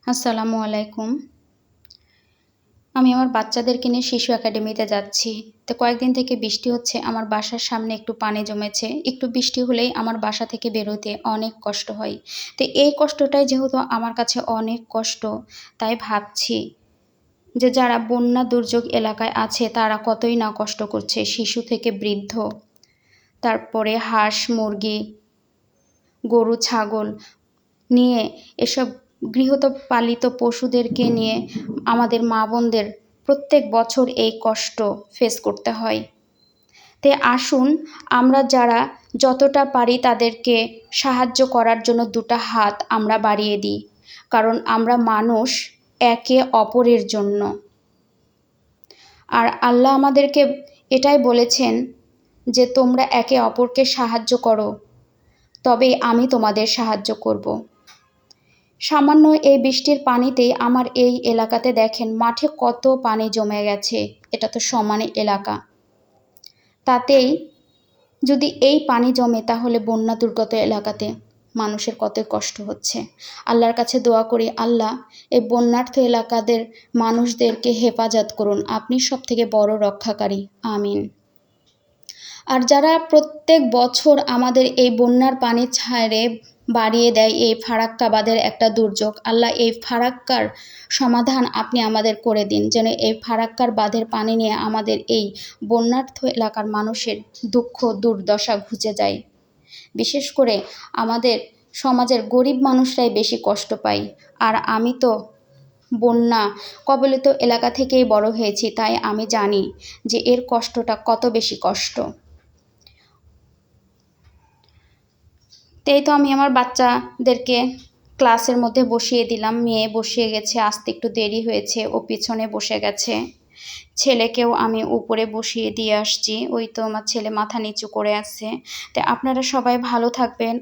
আসসালামু আলাইকুম। আমি আমার বাচ্চাদেরকে নিয়ে শিশু একাডেমিতে যাচ্ছি। তো কয়েকদিন থেকে বৃষ্টি হচ্ছে। আমার বাসার সামনে একটু পানি জমেছে। একটু বৃষ্টি হলেই আমার বাসা থেকে বেরোতে অনেক কষ্ট হয়। তো এই কষ্টটাই যেহেতু আমার কাছে অনেক কষ্ট, তাই ভাবছি যে যারা বন্যা দুর্যোগ এলাকায় আছে তারা কতই না কষ্ট করছে। শিশু থেকে বৃদ্ধ, তারপরে হাঁস, মুরগি, গরু, ছাগল নিয়ে এসব গৃহপালিত পশুদেরকে নিয়ে আমাদের মা বোনদের প্রত্যেক বছর এই কষ্ট ফেস করতে হয়। তাই আসুন আমরা যারা যতটা পারি তাদেরকে সাহায্য করার জন্য দুটো হাত আমরা বাড়িয়ে দিই, কারণ আমরা মানুষ একে অপরের জন্য। আর আল্লাহ আমাদেরকে এটাই বলেছেন যে তোমরা একে অপরকে সাহায্য করো, তবেই আমি তোমাদের সাহায্য করব। সামান্য এই বৃষ্টির পানিতেই আমার এই এলাকাতে দেখেন মাঠে কত পানি জমে গেছে। এটা তো সমান এলাকা, তাতেই যদি এই পানি জমে তাহলে বন্যা দুর্গত এলাকাতে মানুষের কত কষ্ট হচ্ছে। আল্লাহর কাছে দোয়া করি, আল্লাহ এই বন্যার্থ এলাকাদের মানুষদেরকে হেফাজত করুন, আপনি সবথেকে বড় রক্ষাকারী, আমিন। আর যারা প্রত্যেক বছর আমাদের এই বন্যার পানি ছাড়ে বাড়িয়ে দেয়, এই ফারাক্কা বাঁধের একটা দুর্যোগ, আল্লাহ এই ফারাক্কার সমাধান আপনি আমাদের করে দিন, যেন এই ফারাক্কার বাঁধের পানি নিয়ে আমাদের এই বন্যার্থ এলাকার মানুষের দুঃখ দুর্দশা ঘুচে যায়। বিশেষ করে আমাদের সমাজের গরিব মানুষরাই বেশি কষ্ট পায়। আর আমি তো বন্যা কবলিত এলাকা থেকেই বড় হয়েছি, তাই আমি জানি যে এর কষ্টটা কত বেশি কষ্ট। তাই তো আমি আমার বাচ্চাদেরকে ক্লাসের মধ্যে বসিয়ে দিলাম। মেয়ে বসিয়ে গেছে, আসতে একটু দেরি হয়েছে, ও পিছনে বসে গেছে। ছেলেকেও আমি উপরে বসিয়ে দিয়ে আসছি, ওই তো আমার ছেলে মাথা নিচু করে আছে। তাই আপনারা সবাই ভালো থাকবেন।